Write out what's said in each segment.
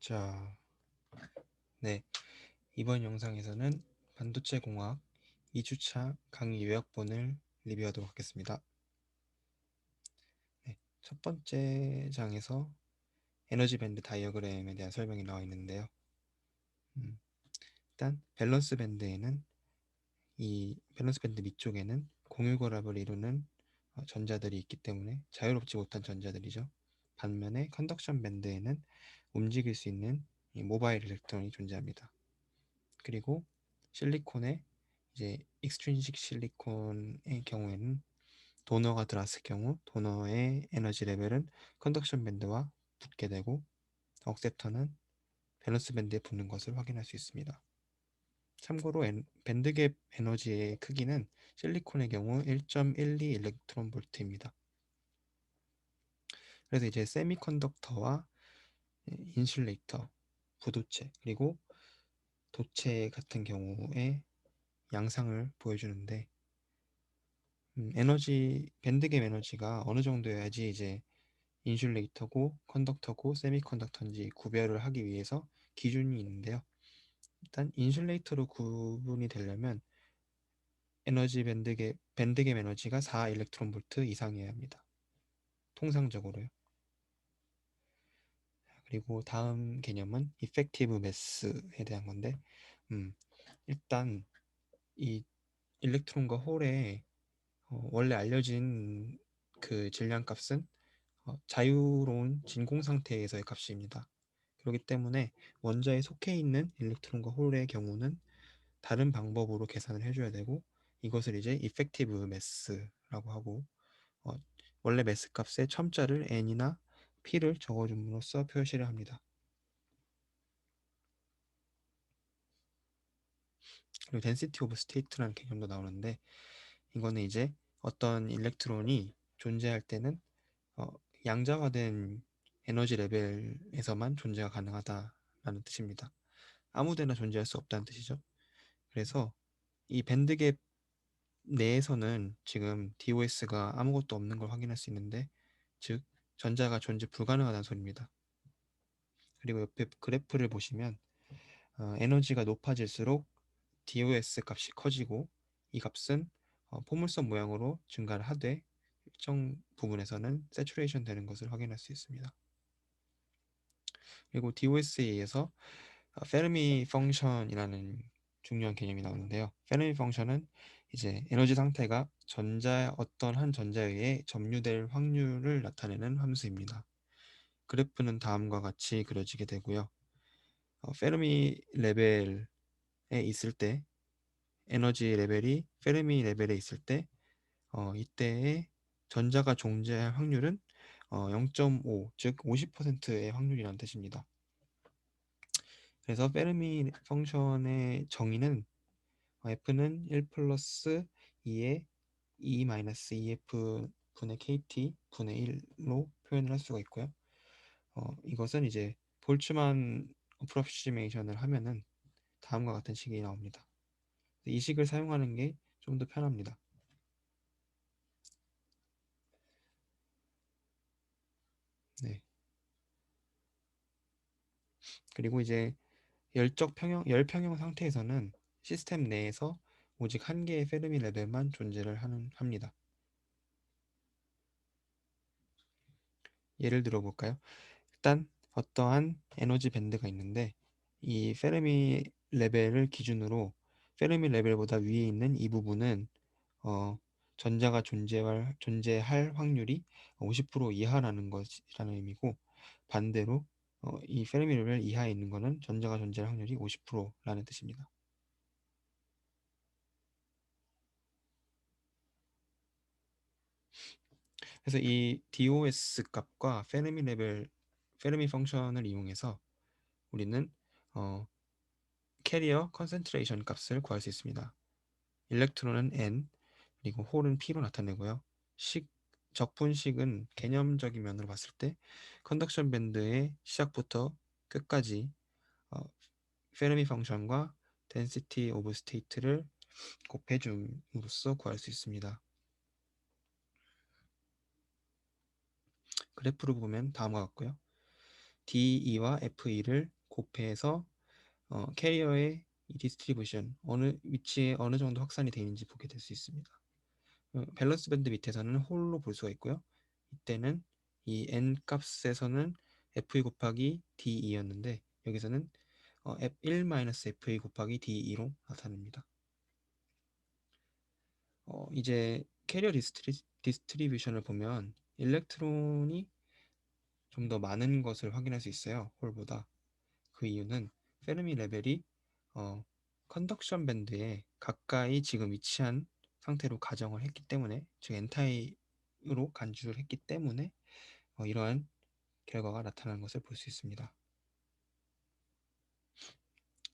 자, 네. 이번 영상에서는 반도체 공학 2주차 강의 요약본을 리뷰하도록 하겠습니다. 네. 첫 번째 장에서 에너지 밴드 다이어그램에 대한 설명이 나와 있는데요. 일단 밸런스 밴드에는 이 밸런스 밴드 밑쪽에는 공유결합을 이루는 전자들이 있기 때문에 자유롭지 못한 전자들이죠. 반면에 컨덕션 밴드에는 움직일 수 있는 이 모바일 일렉트론이 존재합니다. 그리고 실리콘의 이제 익스트린식 실리콘의 경우에는 도너가 들어왔을 경우 도너의 에너지 레벨은 컨덕션 밴드와 붙게 되고 억셉터는 밸런스 밴드에 붙는 것을 확인할 수 있습니다. 참고로 밴드갭 에너지의 크기는 실리콘의 경우 1.12 일렉트론 볼트입니다. 그래서 이제 세미컨덕터와 인슐레이터, 부도체, 그리고 도체 같은 경우에 양상을 보여주는데 에너지 밴드갭 에너지가 어느 정도여야지 이제 인슐레이터고 컨덕터고 세미컨덕터인지 구별을 하기 위해서 기준이 있는데요. 일단 인슐레이터로 구분이 되려면 에너지 밴드갭 에너지가 4 일렉트론 볼트 이상이어야 합니다. 통상적으로요. 그리고 다음 개념은 이펙티브 매스에 대한 건데 일단 이 일렉트론과 홀의 원래 알려진 그 질량값은 자유로운 진공 상태에서의 값입니다. 그렇기 때문에 원자에 속해 있는 일렉트론과 홀의 경우는 다른 방법으로 계산을 해줘야 되고 이것을 이제 이펙티브 매스라고 하고 어, 원래 매스 값에 첨자를 n이나 p를 적어줌으로써 표시를 합니다. 그리고 density of state라는 개념도 나오는데 이거는 이제 어떤 일렉트론이 존재할 때는 어, 양자화된 에너지 레벨에서만 존재가 가능하다라는 뜻입니다. 아무데나 존재할 수 없다는 뜻이죠. 그래서 이 밴드갭 내에서는 지금 DOS가 아무것도 없는 걸 확인할 수 있는데 즉 전자가 존재 불가능하다는 소리입니다. 그리고 옆에 그래프를 보시면 에너지가 높아질수록 DOS 값이 커지고 이 값은 포물선 모양으로 증가를 하되 일정 부분에서는 세츄레이션 되는 것을 확인할 수 있습니다. 그리고 DOS에 의해서 페르미 펑션이라는 중요한 개념이 나오는데요. 페르미 펑션은 이제 에너지 상태가 어떤 한 전자에 의해 점유될 확률을 나타내는 함수입니다. 그래프는 다음과 같이 그려지게 되고요. 페르미 레벨에 있을 때 에너지 레벨이 페르미 레벨에 있을 때 이때의 전자가 존재할 확률은 0.5, 즉 50%의 확률이라는 뜻입니다. 그래서 페르미 펑션의 정의는 f는 1 플러스 2의 e 마이너스 ef 분의 kt 분의 1로 표현을 할 수가 있고요. 이것은 이제 볼츠만 어프로시메이션을 하면은 다음과 같은 식이 나옵니다. 이 식을 사용하는 게 좀 더 편합니다. 네. 그리고 이제 열평형 상태에서는 시스템 내에서 오직 한 개의 페르미 레벨만 존재를 합니다. 예를 들어 볼까요? 일단 어떠한 에너지 밴드가 있는데 이 페르미 레벨을 기준으로 페르미 레벨보다 위에 있는 이 부분은 어, 전자가 존재할 확률이 50% 이하라는 것이라는 의미고 반대로 이 페르미 레벨 이하에 있는 것은 전자가 존재할 확률이 50%라는 뜻입니다. 그래서 이 DOS 값과 페르미 펑션을 이용해서 우리는 어, 캐리어 컨센트레이션 값을 구할 수 있습니다. 일렉트론은 N, 그리고 홀은 P로 나타내고요. 적분식은 개념적인 면으로 봤을 때 컨덕션 밴드의 시작부터 끝까지 어, 페르미 펑션과 density of state를 곱해줌으로써 구할 수 있습니다. 그래프로 보면 다음과 같고요. DE와 FE를 곱해서 캐리어의 이 디스트리뷰션 어느 위치에 어느 정도 확산이 되어 있는지 보게 될 수 있습니다. 밸런스 밴드 밑에서는 홀로 볼 수가 있고요. 이때는 이 n 값에서는 f2 곱하기 d2였는데 여기서는 f1-f2 곱하기 d2로 나타납니다. 이제 캐리어 디스트리뷰션을 보면 일렉트론이 좀 더 많은 것을 확인할 수 있어요. 홀보다. 그 이유는 페르미 레벨이 컨덕션 밴드에 가까이 지금 위치한 상태로 가정을 했기 때문에, 즉 n타입으로 간주를 했기 때문에 이러한 결과가 나타나는 것을 볼 수 있습니다.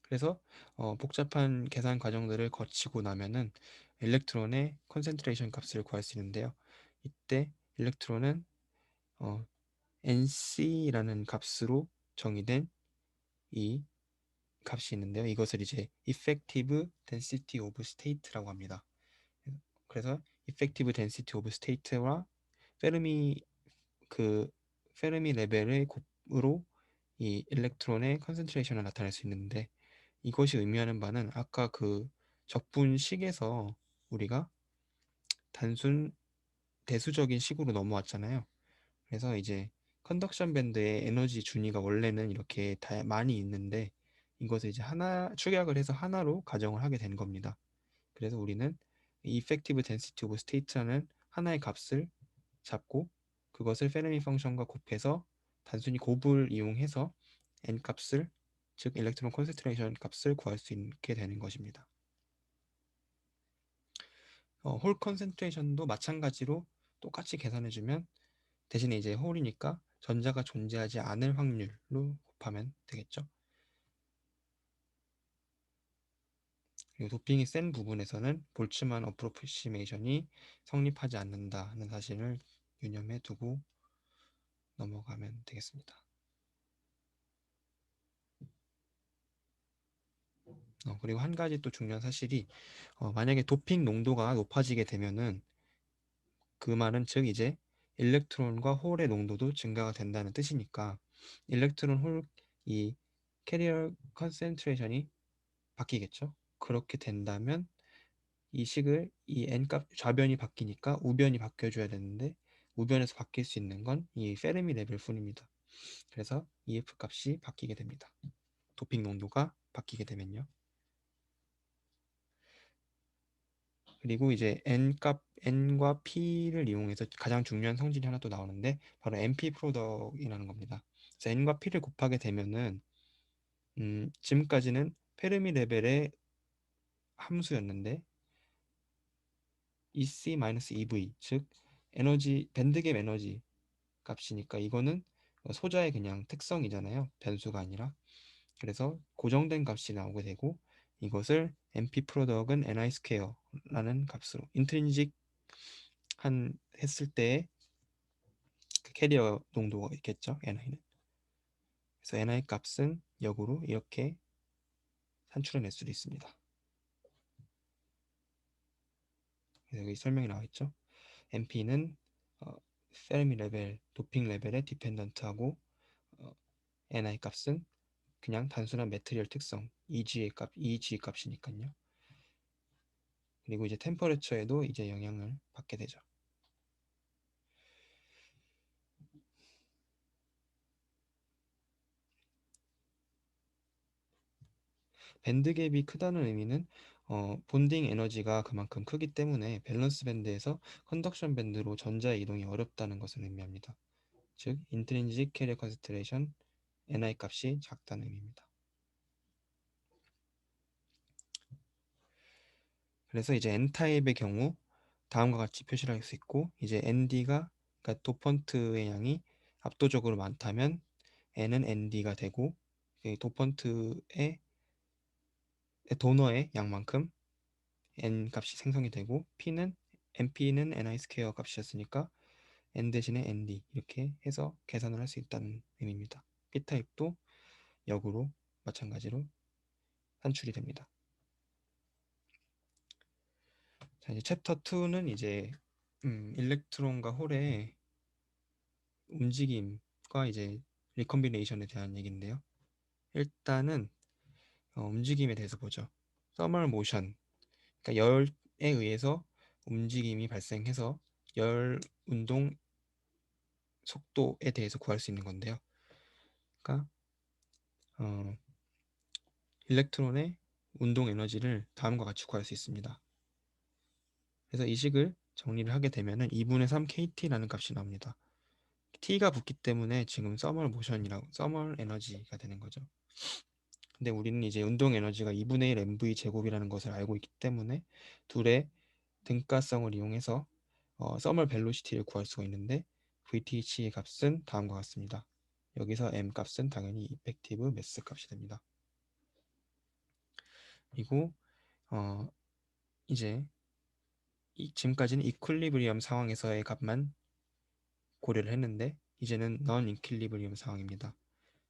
그래서 복잡한 계산 과정들을 거치고 나면은 일렉트론의 컨센트레이션 값을 구할 수 있는데요. 이때 일렉트론은 NC라는 값으로 정의된 이 값이 있는데요. 이것을 이제 Effective Density of State라고 합니다. 그래서 Effective Density of State와 페르미 그 페르미 레벨의 곱으로 이 일렉트론의 컨센트레이션을 나타낼 수 있는데, 이것이 의미하는 바는 아까 그 적분식에서 우리가 단순 대수적인 식으로 넘어왔잖아요. 그래서 이제 컨덕션 밴드의 에너지 준위가 원래는 이렇게 많이 있는데 이것을 이제 하나 축약을 해서 하나로 가정을 하게 된 겁니다. 그래서 우리는 Effective Density of State라는 하나의 값을 잡고 그것을 페르미 펑션과 곱해서 단순히 곱을 이용해서 n 값을, 즉 일렉트론 콘센트레이션 값을 구할 수 있게 되는 것입니다. 홀 컨센트레이션도 마찬가지로 똑같이 계산해주면, 대신에 이제 홀이니까 전자가 존재하지 않을 확률로 곱하면 되겠죠. 그리고 도핑이 센 부분에서는 볼츠만 어프로시메이션이 성립하지 않는다는 사실을 유념해 두고 넘어가면 되겠습니다. 그리고 한 가지 또 중요한 사실이, 만약에 도핑 농도가 높아지게 되면은 그 말은 즉 이제 일렉트론과 홀의 농도도 증가가 된다는 뜻이니까, 일렉트론 홀 이 캐리어 컨센트레이션이 바뀌겠죠. 그렇게 된다면 이 식을 이 n값 좌변이 바뀌니까 우변이 바뀌어줘야 되는데, 우변에서 바뀔 수 있는 건 이 페르미 레벨 뿐입니다. 그래서 EF 값이 바뀌게 됩니다. 도핑 농도가 바뀌게 되면요. 그리고 이제 n과 p를 이용해서 가장 중요한 성질이 하나 또 나오는데 바로 NP 프로덕이라는 겁니다. 그래서 n과 p를 곱하게 되면은 지금까지는 페르미 레벨의 함수였는데 EC-EV, 즉 에너지 밴드갭 에너지 값이니까 이거는 소자의 그냥 특성이잖아요. 변수가 아니라. 그래서 고정된 값이 나오게 되고, 이것을 NP 프로덕은 ni 스퀘어라는 값으로 인트린직 한 했을 때의 그 캐리어 농도가 있겠죠. ni는. 그래서 ni 값은 역으로 이렇게 산출해낼 수도 있습니다. 그래서 여기 설명이 나와 있죠. NP는 페르미 레벨, 도핑 레벨에 디펜던트하고 ni 값은 그냥 단순한 매트리얼 특성 EG 값이니까요. 그리고 이제 템퍼레처에도 이제 영향을 받게 되죠. 밴드갭이 크다는 의미는 본딩 에너지가 그만큼 크기 때문에 밸런스 밴드에서 컨덕션 밴드로 전자의 이동이 어렵다는 것을 의미합니다. 즉 인트린식 캐리어 컨센트레이션 ni 값이 작다는 의미입니다. 그래서 이제 n타입의 경우 다음과 같이 표시를 할 수 있고, 이제 nd가, 그러니까 도펀트의 양이 압도적으로 많다면 n은 nd가 되고, 도펀트의 도너의 양만큼 n 값이 생성이 되고, np는 ni 스퀘어 값이었으니까 n 대신에 nd 이렇게 해서 계산을 할 수 있다는 의미입니다. p타입도 역으로 마찬가지로 산출이 됩니다. 자, 이제 챕터 2는 이제 일렉트론과 홀의 움직임과 이제 리컨비네이션에 대한 얘기인데요. 일단은 움직임에 대해서 보죠. Thermal motion, 그러니까 열에 의해서 움직임이 발생해서 열 운동 속도에 대해서 구할 수 있는 건데요. 그러니까 어, 일렉트론의 운동 에너지를 다음과 같이 구할 수 있습니다. 그래서 이 식을 정리를 하게 되면은 2분의 3 kT라는 값이 나옵니다. T가 붙기 때문에 지금 서멀 모션이라고 서멀 에너지가 되는 거죠. 근데 우리는 이제 운동 에너지가 2분의 1 mv 제곱이라는 것을 알고 있기 때문에 둘의 등가성을 이용해서 서멀 벨로시티를 구할 수가 있는데 VTH의 값은 다음과 같습니다. 여기서 m 값은 당연히 이펙티브 매스 값이 됩니다. 그리고 이제 지금까지는 이퀄리브리엄 상황에서의 값만 고려를 했는데 이제는 넌 이퀄리브리엄 상황입니다.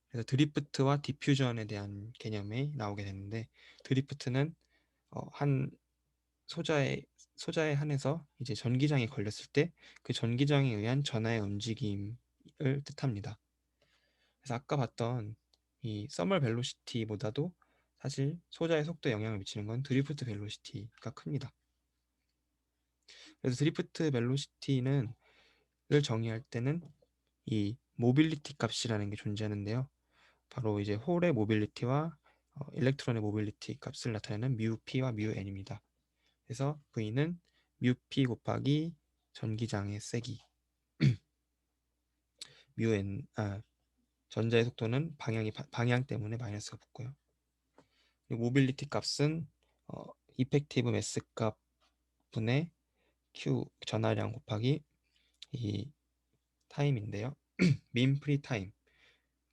그래서 드리프트와 디퓨전에 대한 개념이 나오게 되는데 드리프트는 한 소자에 한해서 이제 전기장이 걸렸을 때 그 전기장에 의한 전하의 움직임을 뜻합니다. 그래서 아까 봤던 이 서멀 벨로시티보다도 사실 소자의 속도에 영향을 미치는 건 드리프트 벨로시티가 큽니다. 그래서 드리프트 벨로시티는 를 정의할 때는 이 모빌리티 값이라는 게 존재하는데요. 바로 이제 홀의 모빌리티와 일렉트론의 모빌리티 값을 나타내는 뮤 P와 뮤 N입니다. 그래서 V는 뮤 P 곱하기 전기장의 세기 뮤 N 전자의 속도는 방향 때문에 마이너스가 붙고요. 그리고 모빌리티 값은 이펙티브 매스 값 분의 Q 전하량 곱하기 이 타임인데요. 민 프리 타임.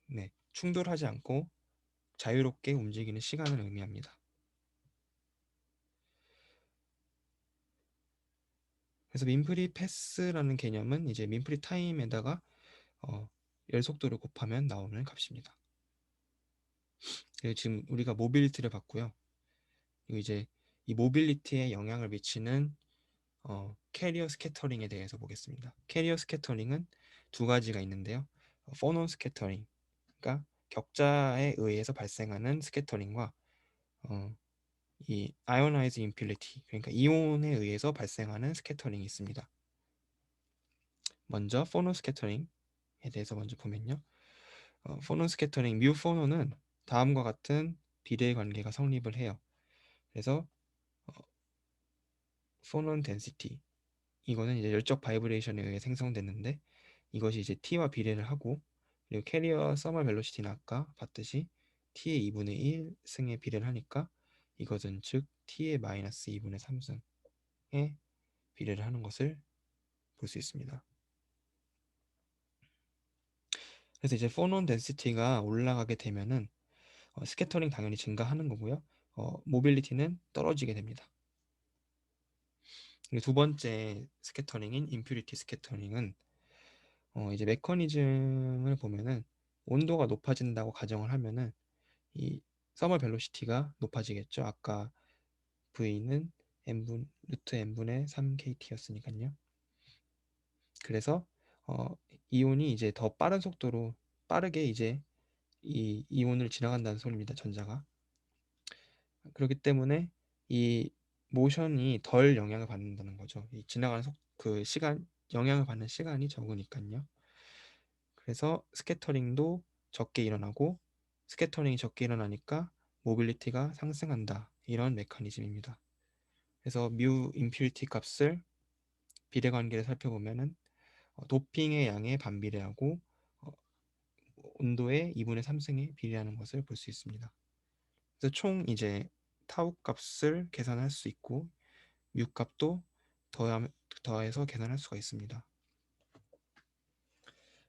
네, 충돌하지 않고 자유롭게 움직이는 시간을 의미합니다. 그래서 민프리 패스라는 개념은 이제 민프리 타임에다가 열 속도를 곱하면 나오는 값입니다. 그리고 지금 우리가 모빌리티를 봤고요. 그리고 이제 이 모빌리티에 영향을 미치는 캐리어 스캐터링에 대해서 보겠습니다. 캐리어 스캐터링은 두 가지가 있는데요. 포논 스캐터링, 그러니까 격자에 의해서 발생하는 스캐터링과 이 아이오나이즈 임퓨리티, 그러니까 이온에 의해서 발생하는 스캐터링이 있습니다. 먼저 포논 스캐터링에 대해서 먼저 보면요. 포논 스캐터링 뮤 포논은 다음과 같은 비례 관계가 성립을 해요. 그래서 포논 덴시티 이거는 이제 열적 바이브레이션에 의해 생성됐는데 이것이 이제 t와 비례를 하고 그리고 캐리어 서머 벨로시티는 아까 봤듯이 t의 2분의 1 승에 비례를 하니까 이것은 즉 t의 마이너스 2분의 3승에 비례를 하는 것을 볼 수 있습니다. 그래서 이제 포논 덴시티가 올라가게 되면은 스캐터링 당연히 증가하는 거고요. 모빌리티는 떨어지게 됩니다. 그리고 두 번째 스캐터링인 임퓨리티 스캐터링은 이제 메커니즘을 보면은 온도가 높아진다고 가정을 하면은 이 서머 벨로시티가 높아지겠죠. 아까 V는 n분 루트 n분의 3kT였으니까요. 그래서 이온이 이제 더 빠른 속도로 빠르게 이제 이 이온을 지나간다는 소리입니다. 전자가. 그렇기 때문에 이 모션이 덜 영향을 받는다는 거죠. 이 지나가는 그 시간 영향을 받는 시간이 적으니까요. 그래서 스캐터링도 적게 일어나고 스캐터링이 적게 일어나니까 모빌리티가 상승한다. 이런 메커니즘입니다. 그래서 뮤 임퓨리티 값을 비례관계를 살펴보면은 도핑의 양에 반비례하고 어, 온도의 2분의 3승에 비례하는 것을 볼 수 있습니다. 그래서 총 이제 타우 값을 계산할 수 있고 뮤 값도 더해서 계산할 수가 있습니다.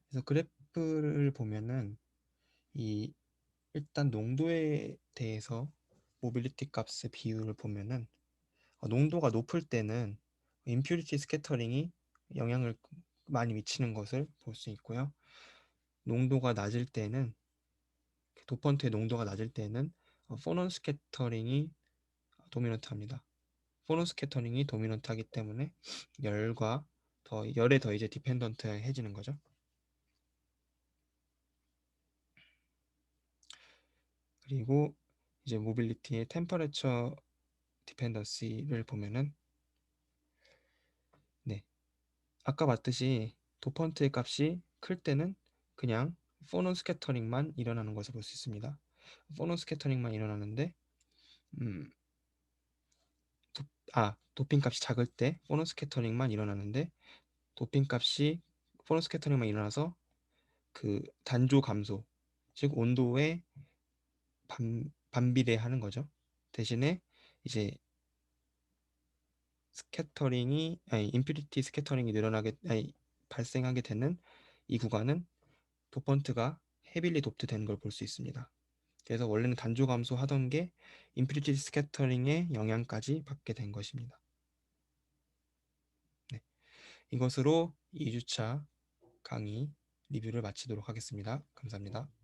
그래서 그래프를 보면은 이 일단 농도에 대해서 모빌리티 값의 비율을 보면은 농도가 높을 때는 임퓨리티 스캐터링이 영향을 많이 미치는 것을 볼 수 있고요. 농도가 낮을 때는 도펀트의 농도가 낮을 때는 포논 스캐터링이 도미넌트합니다. 포논 스캐터링이 도미넌트하기 때문에 열에 더 이제 디펜던트해지는 거죠. 그리고 이제 모빌리티의 템퍼레처 디펜던시를 보면은 네, 아까 봤듯이 도펀트의 값이 클 때는 그냥 포논 스캐터링만 일어나는 것을 볼 수 있습니다. 포논 스캐터링만 일어나는데 음, 도핑 값이 작을 때 포논 스캐터링만 일어나는데 도핑 값이 포논 스캐터링만 일어나서 그 단조 감소, 즉 온도에 반비례하는 거죠. 대신에 이제 임퓨리티 스캐터링이 발생하게 되는 이 구간은 도펀트가 헤빌리 돕트 되는 걸 볼 수 있습니다. 그래서 원래는 단조 감소하던 게 임퓨리티 스캐터링의 영향까지 받게 된 것입니다. 네, 이것으로 2주차 강의 리뷰를 마치도록 하겠습니다. 감사합니다.